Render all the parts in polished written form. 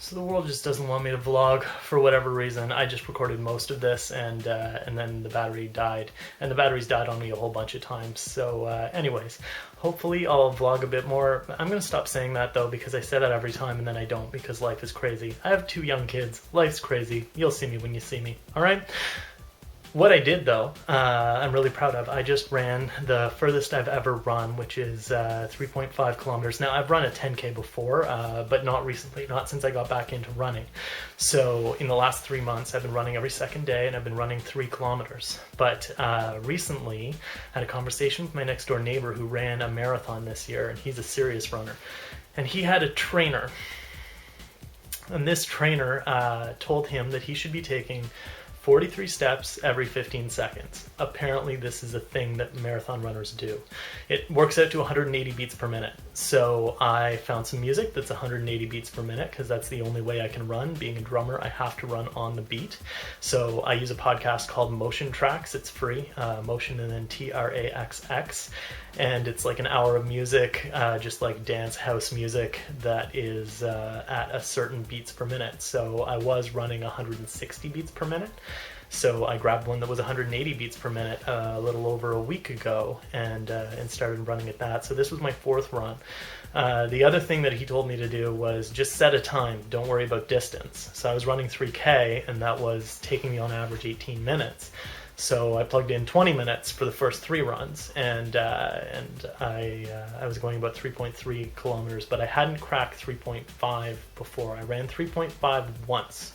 So the world just doesn't want me to vlog for whatever reason. I just recorded most of this, and then the battery died, and the battery's died on me a whole bunch of times. So anyways, hopefully I'll vlog a bit more. I'm gonna stop saying that though, because I say that every time and then I don't, because life is crazy. I have 2 young kids. Life's crazy. You'll see me when you see me. All right. What I did though, I'm really proud of. I just ran the furthest I've ever run, which is 3.5 kilometers. Now I've run a 10K before, but not recently, not since I got back into running. So in the last 3 months, I've been running every second day, and I've been running 3 kilometers. But recently, I had a conversation with my next door neighbor who ran a marathon this year, and he's a serious runner. And he had a trainer, and this trainer told him that he should be taking 43 steps every 15 seconds. Apparently this is a thing that marathon runners do. It works out to 180 beats per minute. So I found some music that's 180 beats per minute, because that's the only way I can run. Being a drummer, I have to run on the beat. So I use a podcast called Motion Tracks. It's free, Motion and then TRAXX. And it's like an hour of music, just like dance house music that is at a certain beats per minute. So I was running 160 beats per minute. So I grabbed one that was 180 beats per minute a little over a week ago, and started running at that. So this was my 4th run. The other thing that he told me to do was just set a time. Don't worry about distance. So I was running 3K, and that was taking me on average 18 minutes. So I plugged in 20 minutes for the first 3 runs, and I was going about 3.3 kilometers, but I hadn't cracked 3.5 before. I ran 3.5 once,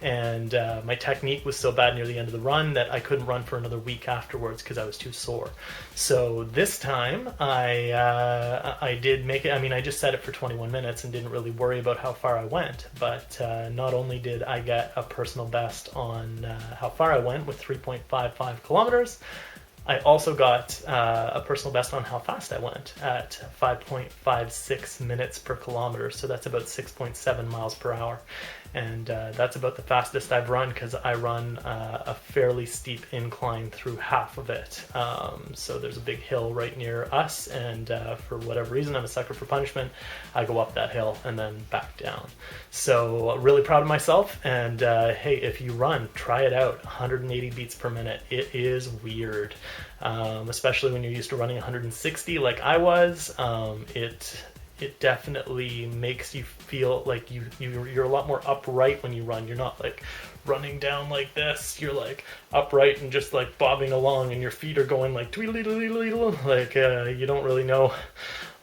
and my technique was so bad near the end of the run that I couldn't run for another week afterwards because I was too sore. So this time I did make it. I mean, I just set it for 21 minutes and didn't really worry about how far I went, but not only did I get a personal best on how far I went with 3.55 kilometers, I also got a personal best on how fast I went at 5.56 minutes per kilometer. So that's about 6.7 miles per hour. And that's about the fastest I've run, because I run a fairly steep incline through half of it. So there's a big hill right near us, and for whatever reason, I'm a sucker for punishment. I go up that hill and then back down. So really proud of myself, and hey, if you run, try it out. 180 beats per minute. It is weird, especially when you're used to running 160 like I was. It definitely makes you feel like you're a lot more upright when you run. You're not like running down like this. You're like upright and just like bobbing along, and your feet are going like tweedledee, like you don't really know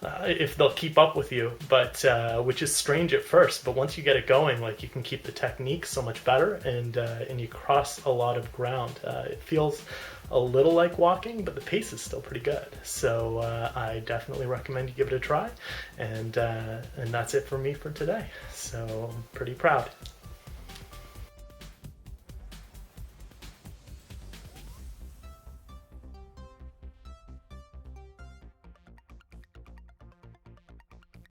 if they'll keep up with you, but which is strange at first. But once you get it going, like, you can keep the technique so much better, and you cross a lot of ground. It feels a little like walking, but the pace is still pretty good. So I definitely recommend you give it a try, and that's it for me for today. So I'm pretty proud.